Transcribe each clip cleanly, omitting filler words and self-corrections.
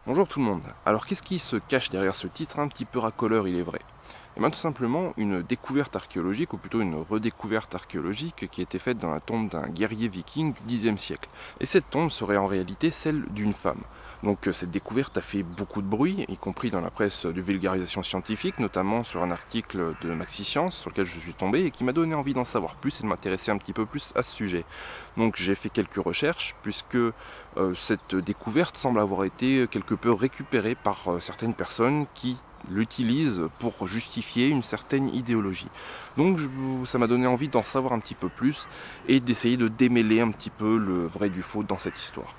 Bonjour tout le monde. Alors qu'est-ce qui se cache derrière ce titre un petit peu racoleur, il est vrai? Et bien tout simplement une découverte archéologique, ou plutôt une redécouverte archéologique qui a été faite dans la tombe d'un guerrier viking du Xe siècle. Et cette tombe serait en réalité celle d'une femme. Donc cette découverte a fait beaucoup de bruit, y compris dans la presse de vulgarisation scientifique, notamment sur un article de Maxiscience sur lequel je suis tombé et qui m'a donné envie d'en savoir plus et de m'intéresser un petit peu plus à ce sujet. Donc j'ai fait quelques recherches puisque cette découverte semble avoir été quelque peu récupérée par certaines personnes qui l'utilisent pour justifier une certaine idéologie. Donc ça m'a donné envie d'en savoir un petit peu plus et d'essayer de démêler un petit peu le vrai du faux dans cette histoire.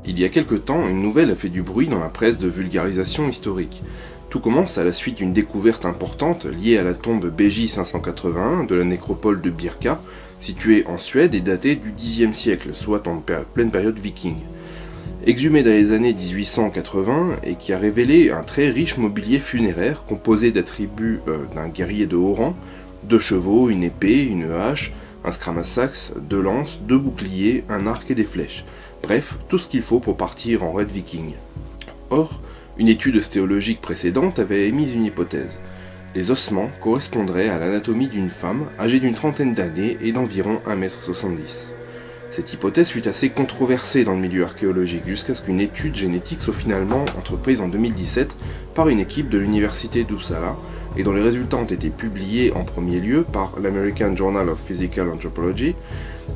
Il y a quelque temps, une nouvelle a fait du bruit dans la presse de vulgarisation historique. Tout commence à la suite d'une découverte importante liée à la tombe BJ 581 de la nécropole de Birka, située en Suède et datée du Xe siècle, soit en pleine période viking. Exhumée dans les années 1880 et qui a révélé un très riche mobilier funéraire composé d'attributs d'un guerrier de haut rang, 2 chevaux, une épée, une hache, un scramasax, 2 lances, 2 boucliers, un arc et des flèches. Bref, tout ce qu'il faut pour partir en raid viking. Or, une étude stéologique précédente avait émis une hypothèse. Les ossements correspondraient à l'anatomie d'une femme âgée d'une trentaine d'années et d'environ 1,70 m. Cette hypothèse fut assez controversée dans le milieu archéologique jusqu'à ce qu'une étude génétique soit finalement entreprise en 2017 par une équipe de l'université d'Uppsala et dont les résultats ont été publiés en premier lieu par l'American Journal of Physical Anthropology,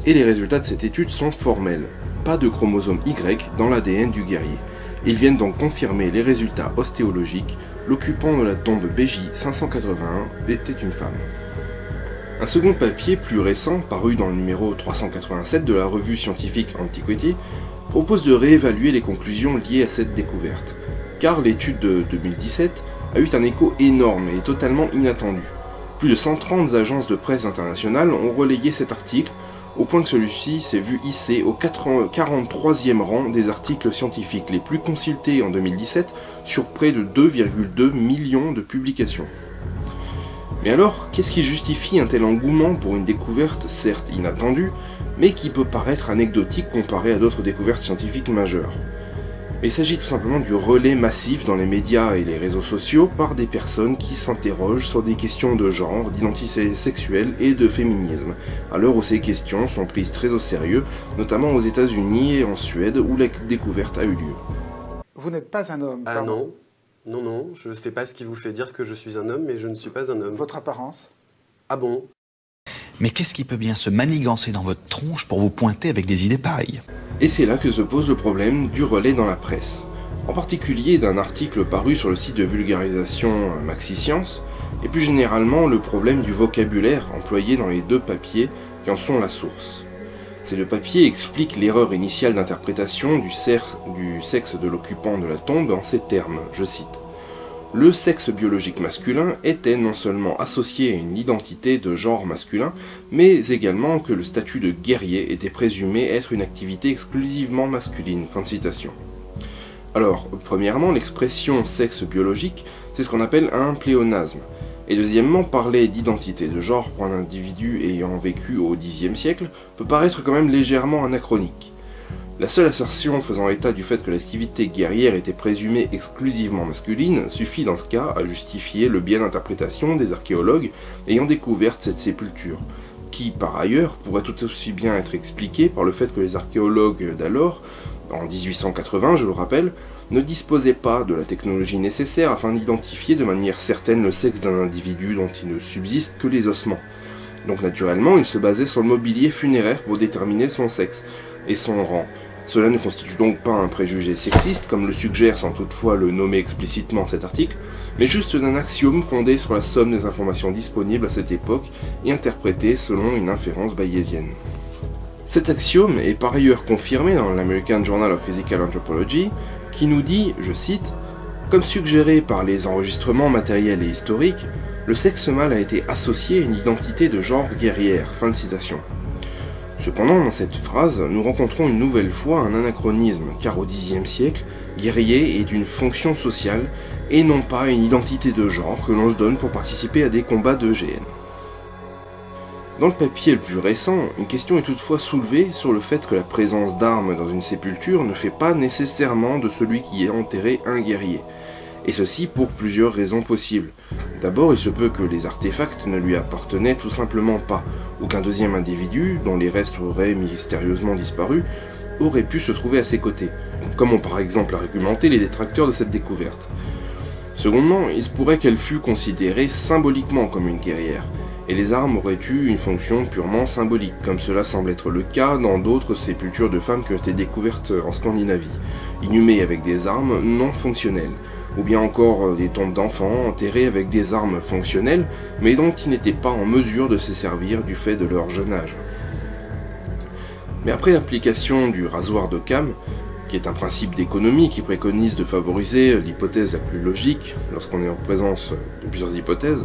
et les résultats de cette étude sont formels. Pas de chromosome Y dans l'ADN du guerrier. Ils viennent donc confirmer les résultats ostéologiques, l'occupant de la tombe BJ 581 était une femme. Un second papier plus récent, paru dans le numéro 387 de la revue scientifique Antiquity, propose de réévaluer les conclusions liées à cette découverte, car l'étude de 2017 a eu un écho énorme et totalement inattendu. Plus de 130 agences de presse internationales ont relayé cet article, au point que celui-ci s'est vu hissé au 43e rang des articles scientifiques les plus consultés en 2017 sur près de 2,2 millions de publications. Mais alors, qu'est-ce qui justifie un tel engouement pour une découverte certes inattendue, mais qui peut paraître anecdotique comparée à d'autres découvertes scientifiques majeures? Il s'agit tout simplement du relais massif dans les médias et les réseaux sociaux par des personnes qui s'interrogent sur des questions de genre, d'identité sexuelle et de féminisme, à l'heure où ces questions sont prises très au sérieux, notamment aux États-Unis et en Suède où la découverte a eu lieu. Vous n'êtes pas un homme, Ah pardon. non, je sais pas ce qui vous fait dire que je suis un homme, mais je ne suis pas un homme. Votre apparence? Ah bon? Mais qu'est-ce qui peut bien se manigancer dans votre tronche pour vous pointer avec des idées pareilles? Et c'est là que se pose le problème du relais dans la presse. En particulier d'un article paru sur le site de vulgarisation Maxiscience, et plus généralement le problème du vocabulaire employé dans les 2 papiers qui en sont la source. Ces 2 papiers expliquent l'erreur initiale d'interprétation du sexe de l'occupant de la tombe en ces termes, je cite. Le sexe biologique masculin était non seulement associé à une identité de genre masculin, mais également que le statut de guerrier était présumé être une activité exclusivement masculine. Fin de citation. Alors, premièrement, l'expression sexe biologique, c'est ce qu'on appelle un pléonasme. Et deuxièmement, parler d'identité de genre pour un individu ayant vécu au Xe siècle peut paraître quand même légèrement anachronique. La seule assertion faisant état du fait que l'activité guerrière était présumée exclusivement masculine suffit dans ce cas à justifier le biais d'interprétation des archéologues ayant découvert cette sépulture, qui par ailleurs pourrait tout aussi bien être expliquée par le fait que les archéologues d'alors, en 1880 je le rappelle, ne disposaient pas de la technologie nécessaire afin d'identifier de manière certaine le sexe d'un individu dont il ne subsiste que les ossements. Donc naturellement, ils se basaient sur le mobilier funéraire pour déterminer son sexe et son rang. Cela ne constitue donc pas un préjugé sexiste, comme le suggère sans toutefois le nommer explicitement cet article, mais juste un axiome fondé sur la somme des informations disponibles à cette époque et interprété selon une inférence bayésienne. Cet axiome est par ailleurs confirmé dans l'American Journal of Physical Anthropology, qui nous dit, je cite, « Comme suggéré par les enregistrements matériels et historiques, le sexe mâle a été associé à une identité de genre guerrière. » Fin de citation. Cependant, dans cette phrase, nous rencontrons une nouvelle fois un anachronisme, car au Xe siècle, guerrier est une fonction sociale et non pas une identité de genre que l'on se donne pour participer à des combats de GN. Dans le papier le plus récent, une question est toutefois soulevée sur le fait que la présence d'armes dans une sépulture ne fait pas nécessairement de celui qui est enterré un guerrier, et ceci pour plusieurs raisons possibles. D'abord, il se peut que les artefacts ne lui appartenaient tout simplement pas, ou qu'un deuxième individu, dont les restes auraient mystérieusement disparu, aurait pu se trouver à ses côtés, comme ont par exemple argumenté les détracteurs de cette découverte. Secondement, il se pourrait qu'elle fût considérée symboliquement comme une guerrière, et les armes auraient eu une fonction purement symbolique, comme cela semble être le cas dans d'autres sépultures de femmes qui ont été découvertes en Scandinavie, inhumées avec des armes non fonctionnelles, ou bien encore des tombes d'enfants enterrés avec des armes fonctionnelles, mais dont ils n'étaient pas en mesure de se servir du fait de leur jeune âge. Mais après application du rasoir d'Occam, qui est un principe d'économie qui préconise de favoriser l'hypothèse la plus logique lorsqu'on est en présence de plusieurs hypothèses,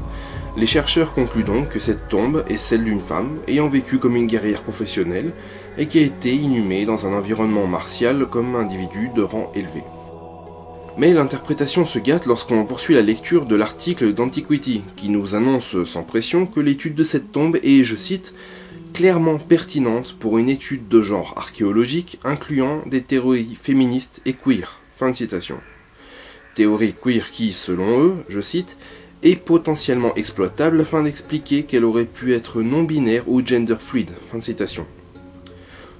les chercheurs concluent donc que cette tombe est celle d'une femme ayant vécu comme une guerrière professionnelle et qui a été inhumée dans un environnement martial comme individu de rang élevé. Mais l'interprétation se gâte lorsqu'on poursuit la lecture de l'article d'Antiquity, qui nous annonce sans pression que l'étude de cette tombe est, je cite, « clairement pertinente pour une étude de genre archéologique incluant des théories féministes et queer ». Fin de citation. Théorie queer qui, selon eux, je cite, « est potentiellement exploitable afin d'expliquer qu'elle aurait pu être non-binaire ou gender fluid ». Fin de citation.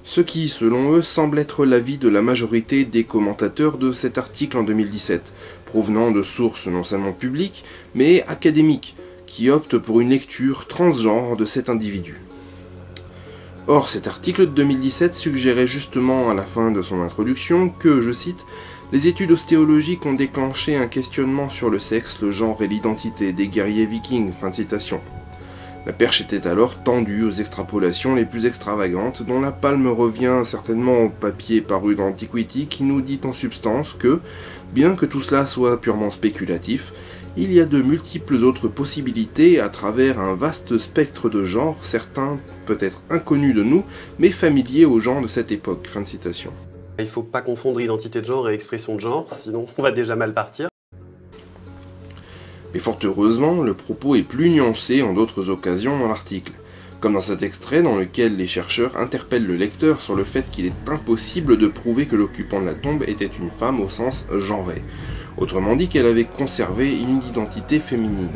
Ce qui, selon eux, semble être l'avis de la majorité des commentateurs de cet article en 2017, provenant de sources non seulement publiques, mais académiques, qui optent pour une lecture transgenre de cet individu. Or, cet article de 2017 suggérait justement à la fin de son introduction que, je cite, « les études ostéologiques ont déclenché un questionnement sur le sexe, le genre et l'identité des guerriers vikings ». Fin de citation. La perche était alors tendue aux extrapolations les plus extravagantes, dont la palme revient certainement au papier paru dans Antiquity qui nous dit en substance que, bien que tout cela soit purement spéculatif, il y a de multiples autres possibilités à travers un vaste spectre de genres, certains peut-être inconnus de nous, mais familiers aux gens de cette époque. Fin de citation. Il ne faut pas confondre identité de genre et expression de genre, sinon on va déjà mal partir. Mais fort heureusement, le propos est plus nuancé en d'autres occasions dans l'article, comme dans cet extrait dans lequel les chercheurs interpellent le lecteur sur le fait qu'il est impossible de prouver que l'occupant de la tombe était une femme au sens genré, autrement dit qu'elle avait conservé une identité féminine,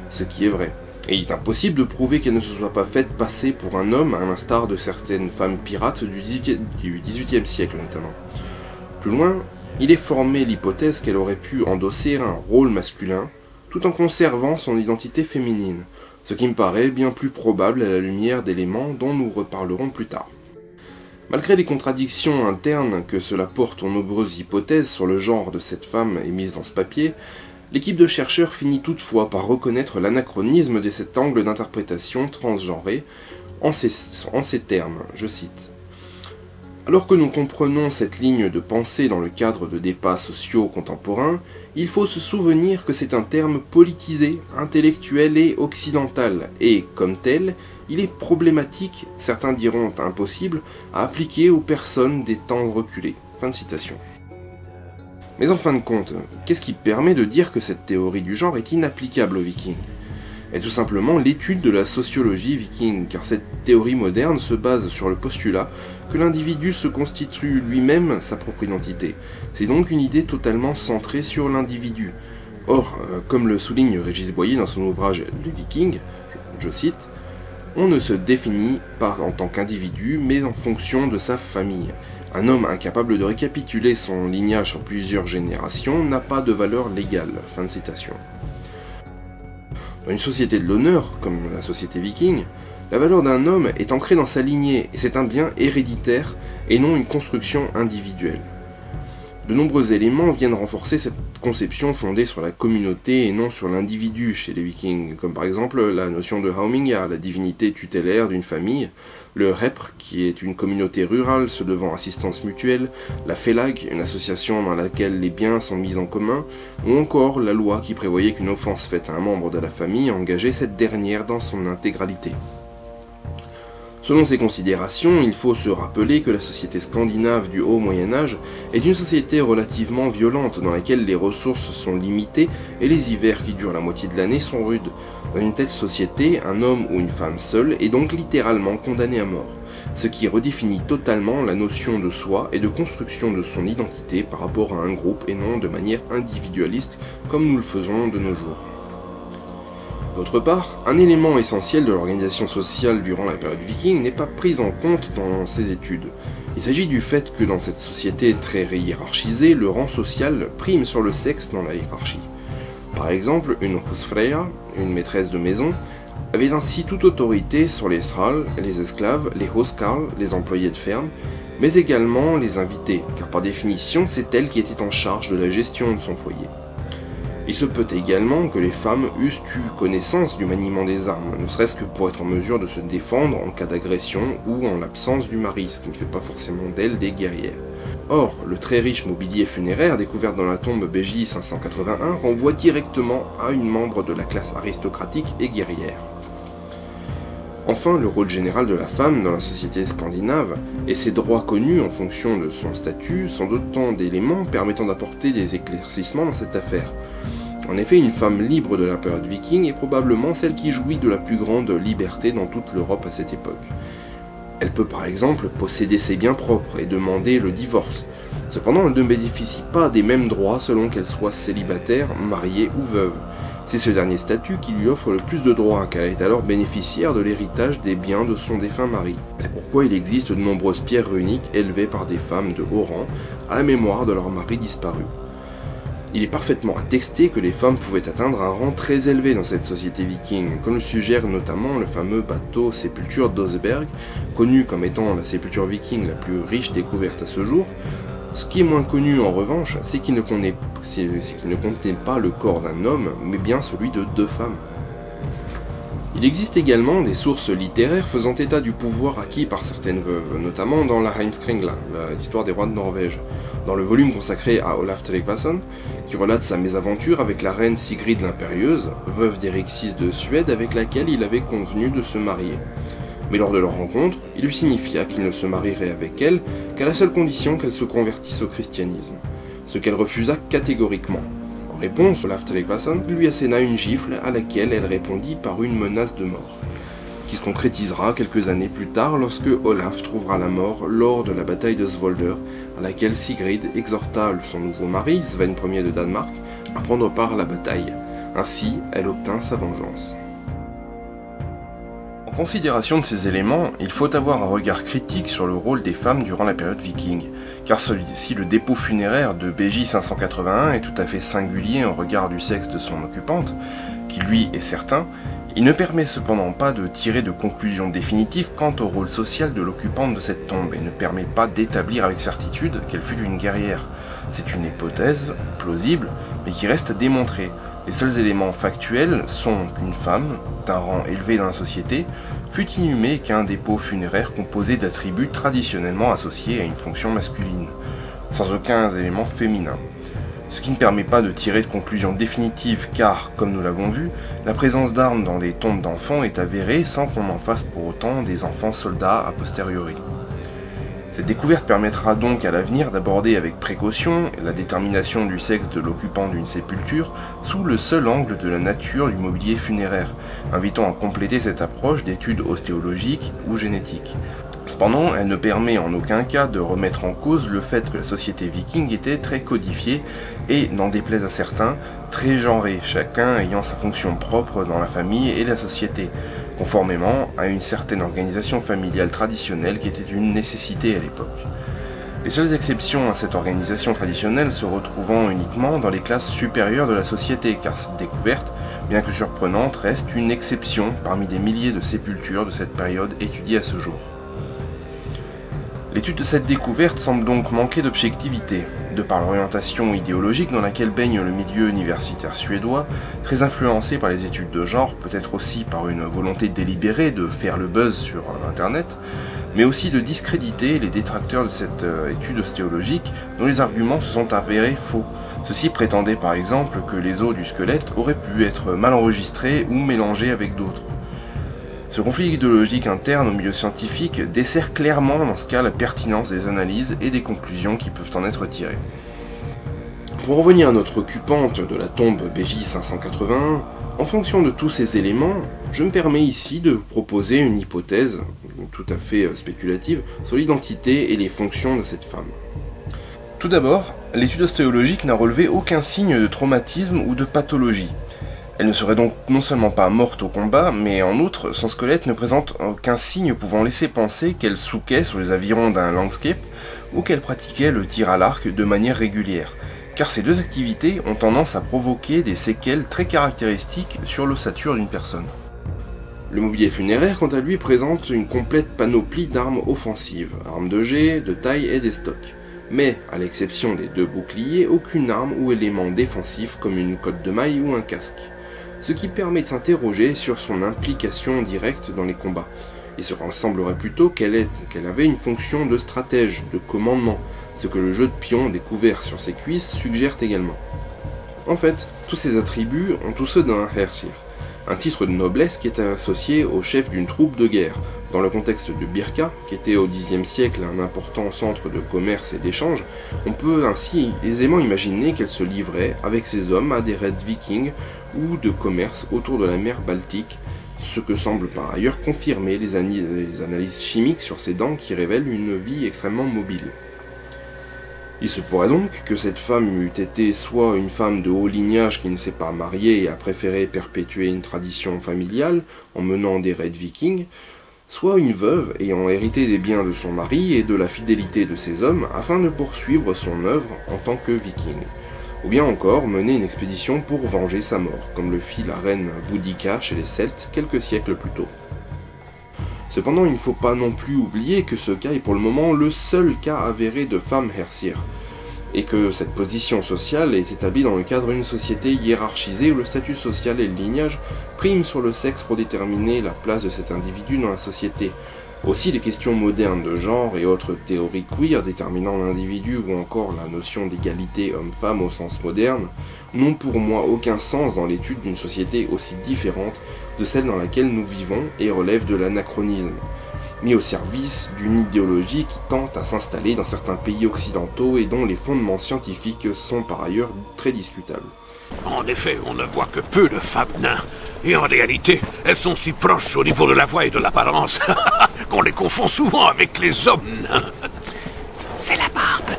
ce qui est vrai. Et il est impossible de prouver qu'elle ne se soit pas faite passer pour un homme, à l'instar de certaines femmes pirates du XVIIIe siècle notamment. Plus loin, il est formé l'hypothèse qu'elle aurait pu endosser un rôle masculin, tout en conservant son identité féminine, ce qui me paraît bien plus probable à la lumière d'éléments dont nous reparlerons plus tard. Malgré les contradictions internes que cela porte aux nombreuses hypothèses sur le genre de cette femme émises dans ce papier, l'équipe de chercheurs finit toutefois par reconnaître l'anachronisme de cet angle d'interprétation transgenré en ces termes, je cite. Alors que nous comprenons cette ligne de pensée dans le cadre de débats sociaux contemporains, il faut se souvenir que c'est un terme politisé, intellectuel et occidental, et, comme tel, il est problématique, certains diront impossible, à appliquer aux personnes des temps reculés. Fin de citation. Mais en fin de compte, qu'est-ce qui permet de dire que cette théorie du genre est inapplicable aux Vikings ? Et tout simplement l'étude de la sociologie viking, car cette théorie moderne se base sur le postulat que l'individu se constitue lui-même sa propre identité. C'est donc une idée totalement centrée sur l'individu. Or, comme le souligne Régis Boyer dans son ouvrage « Les Vikings », je cite, « on ne se définit pas en tant qu'individu, mais en fonction de sa famille. Un homme incapable de récapituler son lignage sur plusieurs générations n'a pas de valeur légale. » Fin de citation. Dans une société de l'honneur, comme la société viking, la valeur d'un homme est ancrée dans sa lignée, et c'est un bien héréditaire et non une construction individuelle. De nombreux éléments viennent renforcer cette conception fondée sur la communauté et non sur l'individu chez les Vikings, comme par exemple la notion de Haumingja, la divinité tutélaire d'une famille, le Repr, qui est une communauté rurale se devant assistance mutuelle, la Félag, une association dans laquelle les biens sont mis en commun, ou encore la loi qui prévoyait qu'une offense faite à un membre de la famille engageait cette dernière dans son intégralité. Selon ces considérations, il faut se rappeler que la société scandinave du Haut Moyen-Âge est une société relativement violente dans laquelle les ressources sont limitées et les hivers qui durent la moitié de l'année sont rudes. Dans une telle société, un homme ou une femme seule est donc littéralement condamné à mort, ce qui redéfinit totalement la notion de soi et de construction de son identité par rapport à un groupe et non de manière individualiste comme nous le faisons de nos jours. D'autre part, un élément essentiel de l'organisation sociale durant la période viking n'est pas pris en compte dans ces études. Il s'agit du fait que dans cette société très hiérarchisée, le rang social prime sur le sexe dans la hiérarchie. Par exemple, une husfreyja, une maîtresse de maison, avait ainsi toute autorité sur les thralls, les esclaves, les huskarls, les employés de ferme, mais également les invités, car par définition, c'est elle qui était en charge de la gestion de son foyer. Il se peut également que les femmes eussent eu connaissance du maniement des armes, ne serait-ce que pour être en mesure de se défendre en cas d'agression ou en l'absence du mari, ce qui ne fait pas forcément d'elles des guerrières. Or, le très riche mobilier funéraire découvert dans la tombe BJ 581 renvoie directement à une membre de la classe aristocratique et guerrière. Enfin, le rôle général de la femme dans la société scandinave et ses droits connus en fonction de son statut sont autant d'éléments permettant d'apporter des éclaircissements dans cette affaire. En effet, une femme libre de la période viking est probablement celle qui jouit de la plus grande liberté dans toute l'Europe à cette époque. Elle peut par exemple posséder ses biens propres et demander le divorce. Cependant, elle ne bénéficie pas des mêmes droits selon qu'elle soit célibataire, mariée ou veuve. C'est ce dernier statut qui lui offre le plus de droits, car elle est alors bénéficiaire de l'héritage des biens de son défunt mari. C'est pourquoi il existe de nombreuses pierres runiques élevées par des femmes de haut rang à la mémoire de leur mari disparu. Il est parfaitement attesté que les femmes pouvaient atteindre un rang très élevé dans cette société viking, comme le suggère notamment le fameux bateau sépulture d'Oseberg, connu comme étant la sépulture viking la plus riche découverte à ce jour. Ce qui est moins connu en revanche, c'est qu'il ne contenait pas le corps d'un homme, mais bien celui de 2 femmes. Il existe également des sources littéraires faisant état du pouvoir acquis par certaines veuves, notamment dans la Heimskringla, l'histoire des rois de Norvège, dans le volume consacré à Olaf Tryggvason, qui relate sa mésaventure avec la reine Sigrid l'Impérieuse, veuve d'Éric VI de Suède avec laquelle il avait convenu de se marier. Mais lors de leur rencontre, il lui signifia qu'il ne se marierait avec elle qu'à la seule condition qu'elle se convertisse au christianisme, ce qu'elle refusa catégoriquement. En réponse, Olaf Tryggvason lui asséna une gifle à laquelle elle répondit par une menace de mort, qui se concrétisera quelques années plus tard lorsque Olaf trouvera la mort lors de la bataille de Svolder, à laquelle Sigrid exhorta son nouveau mari, Sven Ier de Danemark, à prendre part à la bataille. Ainsi, elle obtint sa vengeance. En considération de ces éléments, il faut avoir un regard critique sur le rôle des femmes durant la période viking, car si le dépôt funéraire de BJ 581 est tout à fait singulier en regard du sexe de son occupante, qui lui est certain, il ne permet cependant pas de tirer de conclusions définitives quant au rôle social de l'occupante de cette tombe et ne permet pas d'établir avec certitude qu'elle fut une guerrière. C'est une hypothèse plausible, mais qui reste à démontrer. Les seuls éléments factuels sont qu'une femme, d'un rang élevé dans la société, fut inhumée qu'à un dépôt funéraire composé d'attributs traditionnellement associés à une fonction masculine, sans aucun élément féminin. Ce qui ne permet pas de tirer de conclusions définitives car, comme nous l'avons vu, la présence d'armes dans des tombes d'enfants est avérée sans qu'on en fasse pour autant des enfants soldats a posteriori. Cette découverte permettra donc à l'avenir d'aborder avec précaution la détermination du sexe de l'occupant d'une sépulture sous le seul angle de la nature du mobilier funéraire, invitant à compléter cette approche d'études ostéologiques ou génétiques. Cependant, elle ne permet en aucun cas de remettre en cause le fait que la société viking était très codifiée et, n'en déplaise à certains, très genrée, chacun ayant sa fonction propre dans la famille et la société, conformément à une certaine organisation familiale traditionnelle qui était une nécessité à l'époque. Les seules exceptions à cette organisation traditionnelle se retrouvant uniquement dans les classes supérieures de la société, car cette découverte, bien que surprenante, reste une exception parmi des milliers de sépultures de cette période étudiées à ce jour. L'étude de cette découverte semble donc manquer d'objectivité, de par l'orientation idéologique dans laquelle baigne le milieu universitaire suédois, très influencé par les études de genre, peut-être aussi par une volonté délibérée de faire le buzz sur Internet, mais aussi de discréditer les détracteurs de cette étude ostéologique dont les arguments se sont avérés faux. Ceux-ci prétendaient par exemple que les os du squelette auraient pu être mal enregistrés ou mélangés avec d'autres. Ce conflit idéologique interne au milieu scientifique dessert clairement dans ce cas la pertinence des analyses et des conclusions qui peuvent en être tirées. Pour revenir à notre occupante de la tombe BJ 581, en fonction de tous ces éléments, je me permets ici de proposer une hypothèse tout à fait spéculative sur l'identité et les fonctions de cette femme. Tout d'abord, l'étude ostéologique n'a relevé aucun signe de traumatisme ou de pathologie. Elle ne serait donc non seulement pas morte au combat, mais en outre, son squelette ne présente aucun signe pouvant laisser penser qu'elle souquait sur les avirons d'un landscape ou qu'elle pratiquait le tir à l'arc de manière régulière, car ces deux activités ont tendance à provoquer des séquelles très caractéristiques sur l'ossature d'une personne. Le mobilier funéraire, quant à lui, présente une complète panoplie d'armes offensives, armes de jet, de taille et des stocks. Mais, à l'exception des deux boucliers, aucune arme ou élément défensif comme une cotte de maille ou un casque. Ce qui permet de s'interroger sur son implication directe dans les combats. Il semblerait plutôt qu'elle avait une fonction de stratège, de commandement, ce que le jeu de pion découvert sur ses cuisses suggère également. En fait, tous ces attributs ont tous ceux d'un Hersir, un titre de noblesse qui est associé au chef d'une troupe de guerre. Dans le contexte de Birka, qui était au Xe siècle un important centre de commerce et d'échange, on peut ainsi aisément imaginer qu'elle se livrait avec ses hommes à des raids vikings ou de commerce autour de la mer Baltique, ce que semblent par ailleurs confirmer les analyses chimiques sur ses dents qui révèlent une vie extrêmement mobile. Il se pourrait donc que cette femme eût été soit une femme de haut lignage qui ne s'est pas mariée et a préféré perpétuer une tradition familiale en menant des raids vikings, soit une veuve ayant hérité des biens de son mari et de la fidélité de ses hommes afin de poursuivre son œuvre en tant que viking, ou bien encore mener une expédition pour venger sa mort, comme le fit la reine Boudica chez les Celtes quelques siècles plus tôt. Cependant, il ne faut pas non plus oublier que ce cas est pour le moment le seul cas avéré de femme Hersir, et que cette position sociale est établie dans le cadre d'une société hiérarchisée où le statut social et le lignage priment sur le sexe pour déterminer la place de cet individu dans la société. Aussi, les questions modernes de genre et autres théories queer déterminant l'individu ou encore la notion d'égalité homme-femme au sens moderne n'ont pour moi aucun sens dans l'étude d'une société aussi différente de celle dans laquelle nous vivons et relèvent de l'anachronisme, mis au service d'une idéologie qui tente à s'installer dans certains pays occidentaux et dont les fondements scientifiques sont par ailleurs très discutables. En effet, on ne voit que peu de femmes nains. Et en réalité, elles sont si proches au niveau de la voix et de l'apparence qu'on les confond souvent avec les hommes nains. C'est la barbe.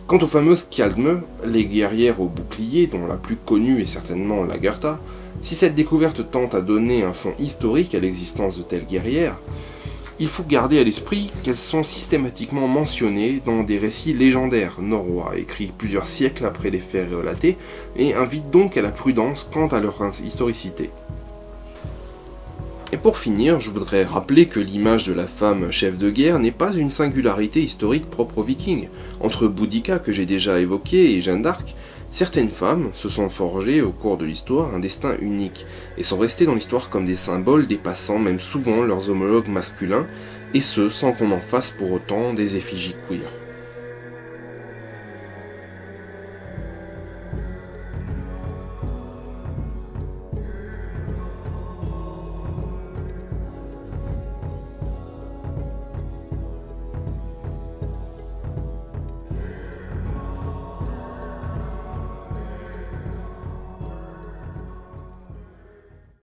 Quant aux fameuses Skjaldmø, les guerrières au bouclier, dont la plus connue est certainement Lagertha, si cette découverte tente à donner un fond historique à l'existence de telles guerrières, il faut garder à l'esprit qu'elles sont systématiquement mentionnées dans des récits légendaires norrois, écrits plusieurs siècles après les faits relatés, et invitent donc à la prudence quant à leur historicité. Et pour finir, je voudrais rappeler que l'image de la femme chef de guerre n'est pas une singularité historique propre aux Vikings. Entre Boudica, que j'ai déjà évoqué, et Jeanne d'Arc, certaines femmes se sont forgées au cours de l'histoire un destin unique, et sont restées dans l'histoire comme des symboles dépassant même souvent leurs homologues masculins, et ce sans qu'on en fasse pour autant des effigies queer.